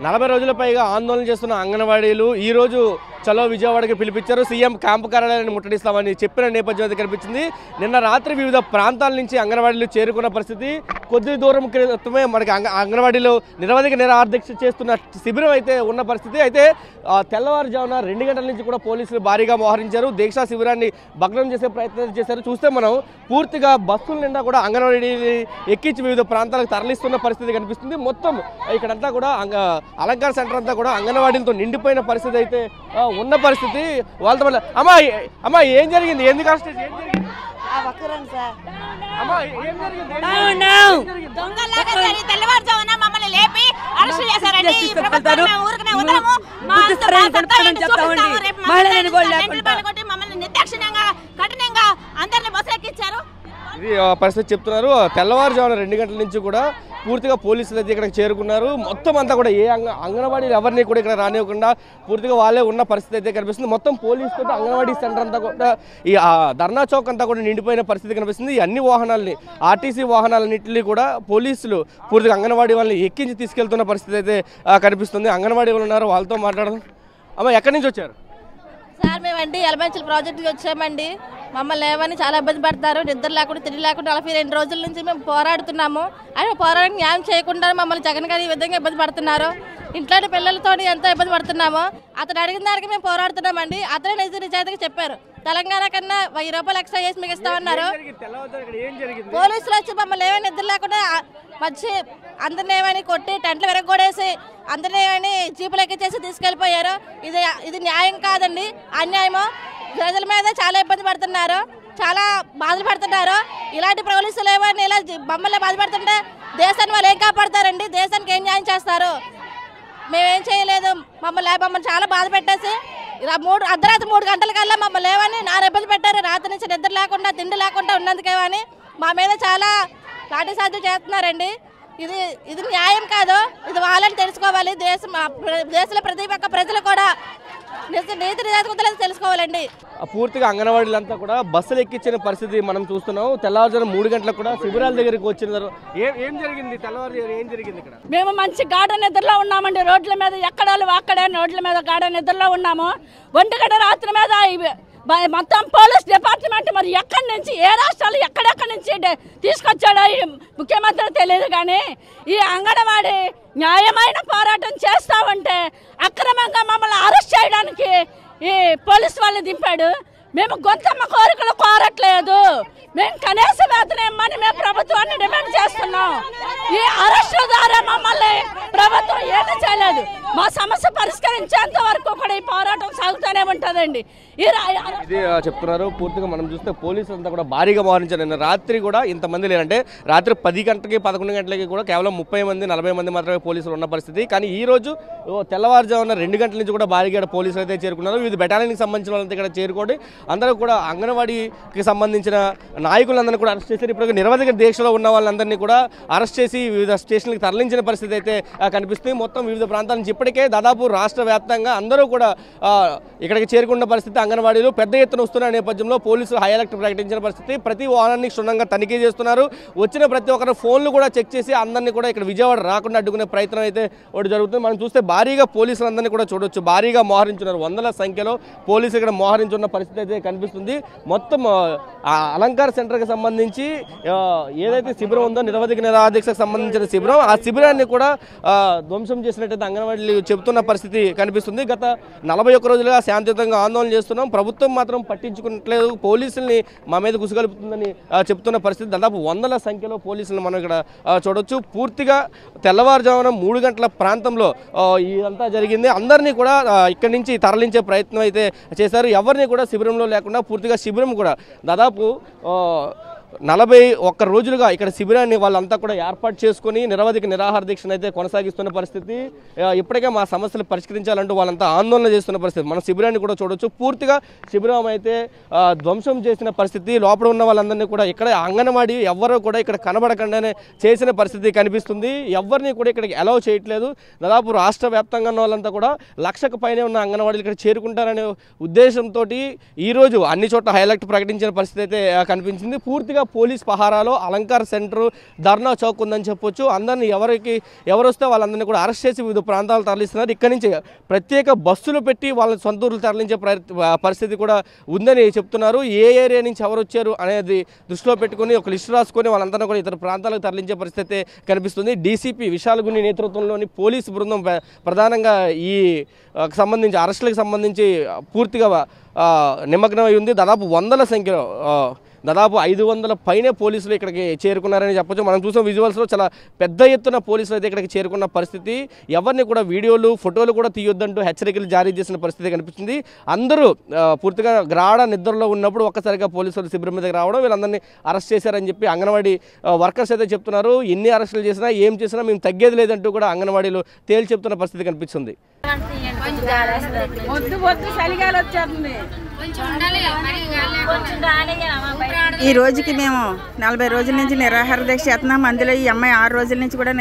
40 రోజుల పైగా ఆందోళన చేస్తున్న అంగన్వాడీలు ఈ రోజు చలో విజయవాడకి పిలిపించారు. సీఎం క్యాంపు కార్యాలయాన్ని ముట్టడిస్తామని చెప్పిన నేపథ్యం అయితే కనిపించింది. నిన్న రాత్రి వివిధ ప్రాంతాల నుంచి అంగన్వాడీలు చేరుకున్న పరిస్థితి. కొద్ది దూరం క్రితమే మనకి అంగన్వాడీలు నిరవధిక నిరాహారదీక్ష చేస్తున్న శిబిరం అయితే ఉన్న పరిస్థితి. అయితే తెల్లవారుజామున 2 గంటల నుంచి కూడా పోలీసులు భారీగా మోహరించారు. దీక్షా శిబిరాన్ని భగ్నం చేసే ప్రయత్నం చేశారు. చూస్తే మనం పూర్తిగా బస్సుల నిండా కూడా అంగన్వాడీ ఎక్కించి వివిధ ప్రాంతాలకు తరలిస్తున్న పరిస్థితి కనిపిస్తుంది. మొత్తం ఇక్కడంతా కూడా అలంకార సెంటర్ అంతా కూడా అంగన్వాడీలతో నిండిపోయిన పరిస్థితి అయితే ఉన్న పరిస్థితి. వాళ్ళతో అమ్మా ఏం జరిగింది? ఎందుకు అరెస్ట్ చేసి ఏం జరిగింది? తెల్లవారుజామున మమ్మల్ని లేపి అరెస్ట్ చేశారండి. మమ్మల్ని నిర్దాక్షిణ్యంగా కఠినంగా అందరినీ బస్సు ఎక్కించారు. ఇది పరిస్థితి చెప్తున్నారు. తెల్లవారుజామున 2 గంటల నుంచి కూడా పూర్తిగా పోలీసులు అయితే ఇక్కడికి చేరుకున్నారు. మొత్తం అంతా కూడా ఏ అంగన్వాడీలు ఎవరిని కూడా ఇక్కడ రానివ్వకుండా పూర్తిగా వాళ్ళే ఉన్న పరిస్థితి అయితే కనిపిస్తుంది. మొత్తం పోలీసుతో అంగన్వాడీ సెంటర్ అంతా కూడా ఈ ధర్నా చౌక్ అంతా కూడా నిండిపోయిన పరిస్థితి కనిపిస్తుంది. ఈ అన్ని వాహనాలని ఆర్టీసీ వాహనాలన్నింటినీ కూడా పోలీసులు పూర్తిగా అంగన్వాడీ వాళ్ళని ఎక్కించి తీసుకెళ్తున్న పరిస్థితి అయితే కనిపిస్తుంది. అంగన్వాడీ వాళ్ళు ఉన్నారు, వాళ్ళతో మాట్లాడదాం. అమ్మ ఎక్కడి నుంచి వచ్చారు? సార్ మేమండి ఎలమంచిల ప్రాజెక్టుకి వచ్చామండి. మమ్మల్ని ఏమని చాలా ఇబ్బంది పడతారు. నిద్ర లేకుండా తిండి లేకుండా 42 రోజుల నుంచి మేము పోరాడుతున్నాము. ఆయన పోరాటం న్యాయం చేయకుండా మమ్మల్ని జగన్ గారు ఈ విధంగా ఇబ్బంది పడుతున్నారు. ఇంట్లోని పిల్లలతో ఎంతో ఇబ్బంది పడుతున్నాము. అతను అడిగిన దానికి మేము పోరాడుతున్నామండి. అతనే నిజాయితీగా చెప్పారు, తెలంగాణ కన్నా 1000 రూపాయలు ఎక్స్ట్రా చేసి మీకు ఇస్తామన్నారు. పోలీసులు వచ్చి మమ్మల్ని ఏమైనా నిద్ర లేకుండా వచ్చి అందరిని ఏమని కొట్టి టెంట్లు విరగొడేసి అందరిని ఏమని జీపులు ఎక్కించేసి తీసుకెళ్ళిపోయారు. ఇది న్యాయం కాదండి, అన్యాయము. ప్రజల మీద చాలా ఇబ్బంది పడుతున్నారు, చాలా బాధలు పడుతున్నారు. ఇలాంటి పోలీసులు ఏమని ఇలా మమ్మల్ని బాధపడుతుంటే దేశాన్ని వాళ్ళు ఏం కాపాడతారండి? దేశానికి ఏం న్యాయం చేస్తారు? మేమేం చేయలేదు. మమ్మల్ని చాలా బాధ పెట్టేసి అర్ధరాత్రి 3 గంటల కల్లా మమ్మల్ని ఏమని నాన్న ఇబ్బంది పెట్టారు. రాత్రి నుంచి నిద్ర లేకుండా తిండి లేకుండా ఉన్నందుకేమని మా మీద చాలా లాఠీ సాధ్యం చేస్తున్నారండి. ఇది న్యాయం కాదు. ఇది వాళ్ళని తెలుసుకోవాలి. దేశంలో ప్రతి ఒక్క ప్రజలు కూడా నీతి నిజాయితీగా తెలుసుకోవాలండి. పూర్తిగా అంగన్వాడీలంతా కూడా బస్సులు ఎక్కించిన పరిస్థితి మనం చూస్తున్నాం. తెల్లవారుజామున 3 గంటలకు కూడా శిబిరాల దగ్గరికి వచ్చిన ఏం జరిగింది? తెల్లవారుజామున ఏం జరిగింది ఇక్కడ? మేము మంచి గాఢ నిద్రలో ఉన్నామండి. రోడ్ల మీద ఎక్కడాలు అక్కడే రోడ్ల మీద గాఢ నిద్రలో ఉన్నాము. 1 గంట రాత్రి మీద మొత్తం పోలీస్ డిపార్ట్మెంట్ మరి ఎక్కడి నుంచి ఏ రాష్ట్రాలు ఎక్కడెక్కడి నుంచి తీసుకొచ్చాడో ముఖ్యమంత్రి తెలియదు. కానీ ఈ అంగన్వాడీ న్యాయమైన పోరాటం చేస్తామంటే అక్రమంగా మమ్మల్ని అరెస్ట్ చేయడానికి ఈ పోలీసు వాళ్ళు దింపాడు. మేము గొంతమ్మ కోరికలు కోరట్లేదు, మేము కనీస వేతనం ఇమ్మని మేము ప్రభుత్వాన్ని డిమాండ్ చేస్తున్నాం. ఈ అరెస్టు ద్వారా మమ్మల్ని ప్రభుత్వం ఏమీ చేయలేదు. మా సమస్య పరిష్కరించేంత వరకు కూడా ఈ పోరాటం సాగుతూనే ఉంటుందండి. ఇది చెప్తున్నారు. పూర్తిగా మనం చూస్తే పోలీసులు అంతా కూడా భారీగా మోహరించారు. నిన్న రాత్రి కూడా ఇంతమంది లేరంటే రాత్రి 10 గంటలకి 11 గంటలకి కూడా కేవలం 30 మంది 40 మంది మాత్రమే పోలీసులు ఉన్న పరిస్థితి. కానీ ఈ రోజు తెల్లవారుజామున 2 గంటల నుంచి కూడా భారీగా పోలీసులు అయితే చేరుకున్నారు. వివిధ బెటాలియన్కి సంబంధించిన వాళ్ళంతా ఇక్కడ చేరుకోండి అందరూ కూడా అంగన్వాడీకి సంబంధించిన నాయకులందరినీ కూడా అరెస్ట్ చేశారు. ఇప్పుడు నిరవధిక దీక్షలో ఉన్న వాళ్ళందరినీ కూడా అరెస్ట్ చేసి వివిధ స్టేషన్లకు తరలించిన పరిస్థితి అయితే కనిపిస్తుంది. మొత్తం వివిధ ప్రాంతాల నుంచి ఇప్పటికే దాదాపు రాష్ట్ర వ్యాప్తంగా అందరూ కూడా ఇక్కడికి చేరుకున్న పరిస్థితి. అంగన్వాడీలు పెద్ద ఎత్తున వస్తున్న నేపథ్యంలో పోలీసులు హై అలర్ట్ ప్రకటించిన పరిస్థితి. ప్రతి వాహనాన్ని క్షుణ్ణంగా తనిఖీ చేస్తున్నారు. వచ్చిన ప్రతి ఒక్కరి ఫోన్లు కూడా చెక్ చేసి అందరినీ కూడా ఇక్కడ విజయవాడ రాకుండా అడ్డుకునే ప్రయత్నం అయితే ఒకటి జరుగుతుంది. మనం చూస్తే భారీగా పోలీసులందరినీ కూడా చూడొచ్చు, భారీగా మోహరించున్నారు. 100ల సంఖ్యలో పోలీసులు ఇక్కడ మోహరించున్న పరిస్థితి అయితే కనిపిస్తుంది. మొత్తం అలంకార సెంటర్కి సంబంధించి ఏదైతే శిబిరం ఉందో నిరవధిక నిరాహారదీక్షకు సంబంధించిన శిబిరం, ఆ శిబిరాన్ని కూడా ధ్వంసం చేసినట్టయితే అంగన్వాడీలు చెబుతున్న పరిస్థితి కనిపిస్తుంది. గత 41 రోజులుగా శాంతియుతంగా ఆందోళన చేస్తున్నాం, ప్రభుత్వం మాత్రం పట్టించుకున్నట్లేదు, పోలీసుల్ని మా మీద గుసగలుపుతుందని చెప్తున్న పరిస్థితి. దాదాపు 100ల సంఖ్యలో పోలీసులను మనం ఇక్కడ చూడొచ్చు. పూర్తిగా తెల్లవారుజామున 3 గంటల ప్రాంతంలో ఇదంతా జరిగింది. అందరినీ కూడా ఇక్కడి నుంచి తరలించే ప్రయత్నం అయితే చేశారు. ఎవరిని కూడా శిబిరంలో లేకుండా పూర్తిగా శిబిరం కూడా దాదాపు 41 రోజులుగా ఇక్కడ శిబిరాన్ని వాళ్ళంతా కూడా ఏర్పాటు చేసుకుని నిరవధిక నిరాహార దీక్షను అయితే కొనసాగిస్తున్న పరిస్థితి. ఇప్పటికే మా సమస్యలు పరిష్కరించాలంటూ వాళ్ళంతా ఆందోళన చేస్తున్న పరిస్థితి. మన శిబిరాన్ని కూడా చూడొచ్చు. పూర్తిగా శిబిరం అయితే ధ్వంసం చేసిన పరిస్థితి. లోపల ఉన్న వాళ్ళందరినీ కూడా ఇక్కడ అంగన్వాడీ ఎవరో కూడా ఇక్కడ కనబడకుండానే చేసిన పరిస్థితి కనిపిస్తుంది. ఎవరిని కూడా ఇక్కడికి అలౌ చేయట్లేదు. దాదాపు రాష్ట్ర వ్యాప్తంగా ఉన్న వాళ్ళంతా కూడా 1,00,000కు పైనే ఉన్న అంగన్వాడీలు ఇక్కడ చేరుకుంటారనే ఉద్దేశంతో ఈరోజు అన్ని చోట్ల హైలైట్ ప్రకటించిన పరిస్థితి అయితే కనిపించింది. పూర్తిగా పోలీస్ పహారాలో అలంకార్ సెంటర్ ధర్నా చౌక్ ఉందని చెప్పొచ్చు. అందరినీ ఎవరు వస్తే వాళ్ళందరినీ కూడా అరెస్ట్ చేసి వివిధ ప్రాంతాలు తరలిస్తున్నారు. ఇక్కడి నుంచి ప్రత్యేక బస్సులు పెట్టి వాళ్ళని సొంత ఊర్లు తరలించే పరిస్థితి కూడా ఉందని చెప్తున్నారు. ఏ ఏరియా నుంచి ఎవరు వచ్చారు అనేది దృష్టిలో పెట్టుకుని ఒక లిస్టు రాసుకొని వాళ్ళందరినీ కూడా ఇతర ప్రాంతాలకు తరలించే పరిస్థితి కనిపిస్తుంది. డీసీపీ విశాల్ గుని నేతృత్వంలోని పోలీసు బృందం ప్రధానంగా ఈ సంబంధించి అరెస్టులకు సంబంధించి పూర్తిగా నిమగ్నమై ఉంది. దాదాపు వందల సంఖ్యలో దాదాపు 500 పైనే పోలీసులు ఇక్కడికి చేరుకున్నారని చెప్పొచ్చు. మనం చూసాం విజువల్స్లో చాలా పెద్ద ఎత్తున పోలీసులు అయితే ఇక్కడికి చేరుకున్న పరిస్థితి. ఎవరిని కూడా వీడియోలు ఫోటోలు కూడా తీయొద్దంటూ హెచ్చరికలు జారీ చేసిన పరిస్థితి కనిపిస్తుంది. అందరూ పూర్తిగా గ్రాడ నిద్రలో ఉన్నప్పుడు ఒక్కసారిగా పోలీసులు శిబిరం మీదకి రావడం, వీళ్ళందరినీ అరెస్ట్ చేశారని చెప్పి అంగన్వాడీ వర్కర్స్ అయితే చెప్తున్నారు. ఎన్ని అరెస్టులు చేసినా ఏం చేసినా మేము తగ్గేది లేదంటూ కూడా అంగన్వాడీలు తేల్చి చెప్తున్న పరిస్థితి కనిపిస్తుంది. ఈ రోజుకి మేము 40 రోజుల నుంచి నిరాహార దీక్ష చేస్తున్నాం. అందులో ఈ అమ్మాయి 6 రోజుల నుంచి కూడా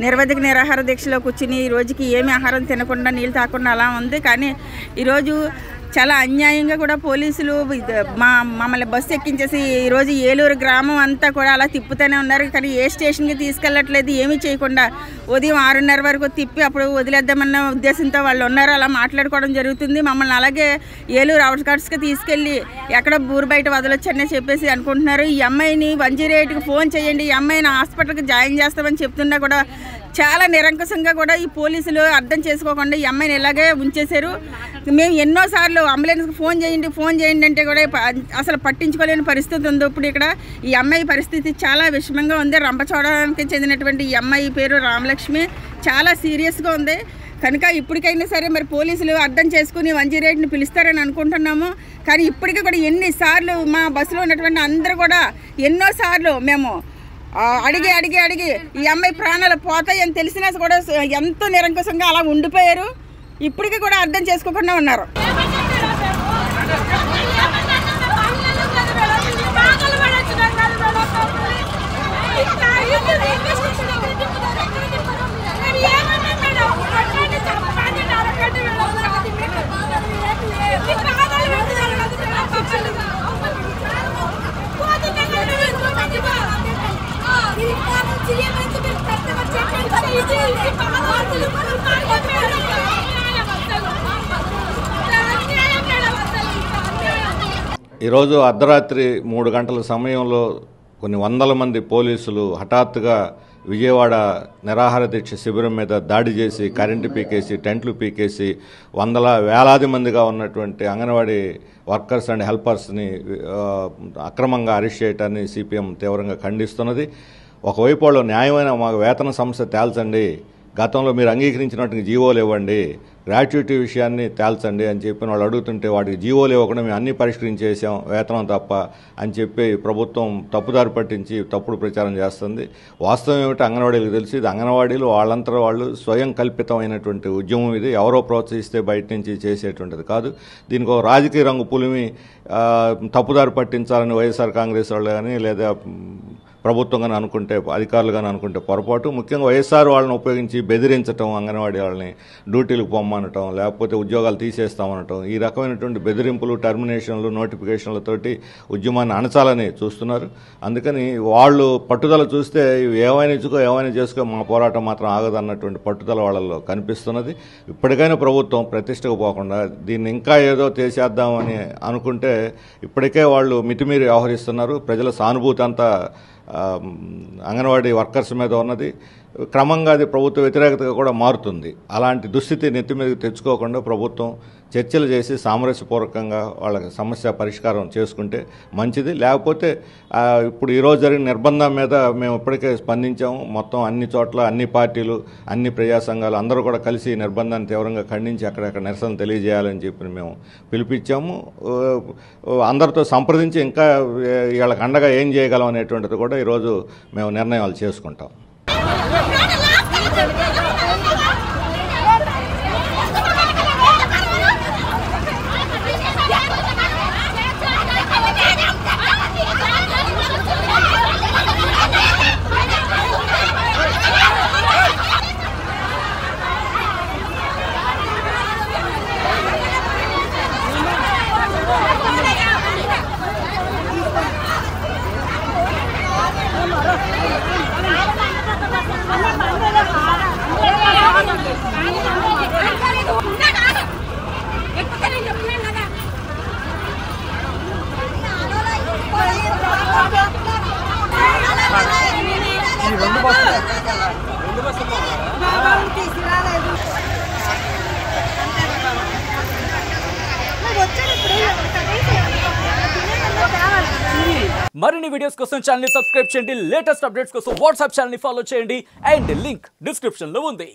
నిరవధిక నిరాహార దీక్షలో కూర్చుని ఈ రోజుకి ఏమి ఆహారం తినకుండా నీళ్ళు తాకుండా అలా ఉంది. కానీ ఈరోజు చాలా అన్యాయంగా కూడా పోలీసులు మమ్మల్ని బస్సు ఎక్కించేసి ఈరోజు ఏలూరు గ్రామం అంతా కూడా అలా తిప్పుతూనే ఉన్నారు. కానీ ఏ స్టేషన్కి తీసుకెళ్ళట్లేదు, ఏమీ చేయకుండా ఉదయం 6:30 వరకు తిప్పి అప్పుడు వదిలేద్దామన్న ఉద్దేశంతో వాళ్ళు ఉన్నారు. అలా మాట్లాడుకోవడం జరుగుతుంది. మమ్మల్ని అలాగే ఏలూరు అవుట్స్కట్స్కి తీసుకెళ్ళి ఎక్కడ ఊరు బయట వదలొచ్చని చెప్పేసి అనుకుంటున్నారు. ఈ అమ్మాయిని 108కి ఫోన్ చేయండి, ఈ అమ్మాయిని హాస్పిటల్కి జాయిన్ చేస్తామని చెప్తున్నా కూడా చాలా నిరంకుశంగా కూడా ఈ పోలీసులు అర్థం చేసుకోకుండా ఈ అమ్మాయిని ఇలాగే ఉంచేశారు. మేము ఎన్నోసార్లు అంబులెన్స్కి ఫోన్ చేయండి అంటే కూడా అసలు పట్టించుకోలేని పరిస్థితి ఉంది. ఇప్పుడు ఇక్కడ ఈ అమ్మాయి పరిస్థితి చాలా విషమంగా ఉంది. రంపచోడవరానికి చెందినటువంటి ఈ అమ్మాయి పేరు రామలక్ష్మి. చాలా సీరియస్గా ఉంది. కనుక ఇప్పటికైనా సరే మరి పోలీసులు అర్థం చేసుకుని 108ని పిలుస్తారని అనుకుంటున్నాము. కానీ ఇప్పటికీ కూడా ఎన్నిసార్లు మా బస్సులో ఉన్నటువంటి అందరూ కూడా ఎన్నోసార్లు మేము అడిగి ఈ అమ్మాయి ప్రాణాలు పోతాయని తెలిసినా కూడా ఎంతో నిరంకుశంగా అలా ఉండిపోయారు. ఇప్పటికీ కూడా అర్థం చేసుకోకుండా ఉన్నారు. ఈరోజు అర్ధరాత్రి 3 గంటల సమయంలో కొన్ని వందల మంది పోలీసులు హఠాత్తుగా విజయవాడ నిరాహార దీక్ష శిబిరం మీద దాడి చేసి కరెంటు పీకేసి టెంట్లు పీకేసి వేలాది మందిగా ఉన్నటువంటి అంగన్వాడీ వర్కర్స్ అండ్ హెల్పర్స్ని అక్రమంగా అరెస్ట్ చేయడాన్ని సిపిఎం తీవ్రంగా ఖండిస్తున్నది. ఒకవైపు వాళ్ళు న్యాయమైన మాకు వేతన సమస్య తేల్చండి, గతంలో మీరు అంగీకరించినట్టు జీవోలు ఇవ్వండి, గ్రాట్యుటీ విషయాన్ని తేల్చండి అని చెప్పి వాళ్ళు అడుగుతుంటే వాటికి జీవోలు ఇవ్వకుండా మేము అన్నీ పరిష్కరించేసాం వేతనం తప్ప అని చెప్పి ప్రభుత్వం తప్పుదారి పట్టించి తప్పుడు ప్రచారం చేస్తుంది. వాస్తవం ఏమిటి అంగన్వాడీలకు తెలిసి ఇది అంగన్వాడీలు వాళ్ళంతా వాళ్ళు స్వయం కల్పితమైనటువంటి ఉద్యమం. ఇది ఎవరో ప్రోత్సహిస్తే బయట నుంచి చేసేటువంటిది కాదు. దీనికి ఒక రాజకీయ రంగు పులిమి తప్పుదారి పట్టించాలని వైఎస్ఆర్ కాంగ్రెస్ వాళ్ళు కానీ లేదా ప్రభుత్వం కానీ అనుకుంటే, అధికారులు కానీ అనుకుంటే పొరపాటు. ముఖ్యంగా వైఎస్ఆర్ వాళ్ళని ఉపయోగించి బెదిరించడం, అంగన్వాడీ వాళ్ళని డ్యూటీలకు పొమ్మనటం, లేకపోతే ఉద్యోగాలు తీసేస్తామనటం, ఈ రకమైనటువంటి బెదిరింపులు, టర్మినేషన్లు, నోటిఫికేషన్లతోటి ఉద్యమాన్ని అణచాలని చూస్తున్నారు. అందుకని వాళ్ళు పట్టుదల చూస్తే ఏమైనా చేసుకో మా పోరాటం మాత్రం ఆగదన్నటువంటి పట్టుదల వాళ్ళల్లో కనిపిస్తున్నది. ఇప్పటికైనా ప్రభుత్వం ప్రతిష్టకు పోకుండా దీన్ని ఇంకా ఏదో చేసేద్దామని అనుకుంటే ఇప్పటికే వాళ్ళు మితిమీరి వ్యవహరిస్తున్నారు. ప్రజల సానుభూతి అంతా అంగన్వాడీ వర్కర్స్ మీద ఉన్నది. క్రమంగా అది ప్రభుత్వ వ్యతిరేకతగా కూడా మారుతుంది. అలాంటి దుస్థితి నెత్తి మీదకి తెచ్చుకోకుండా ప్రభుత్వం చర్చలు చేసి సామరస్యపూర్వకంగా వాళ్ళకి సమస్య పరిష్కారం చేసుకుంటే మంచిది. లేకపోతే ఇప్పుడు ఈరోజు జరిగిన నిర్బంధం మీద మేము ఇప్పటికే స్పందించాము. మొత్తం అన్ని చోట్ల అన్ని పార్టీలు, అన్ని ప్రజా సంఘాలు అందరూ కూడా కలిసి నిర్బంధాన్ని తీవ్రంగా ఖండించి అక్కడక్కడ నిరసన తెలియజేయాలని చెప్పి మేము పిలిపించాము. అందరితో సంప్రదించి ఇంకా వీళ్ళకి అండగా ఏం చేయగలం అనేటువంటిది కూడా ఈరోజు మేము నిర్ణయాలు చేసుకుంటాం. మరిన్ని వీడియోస్ కోసం ఛానల్ ని సబ్స్క్రైబ్ చేయండి, లేటెస్ట్ అప్డేట్స్ కోసం వాట్సాప్ ఛానల్ ని ఫాలో చేయండి అండ్ లింక్ డిస్క్రిప్షన్ లో ఉంది.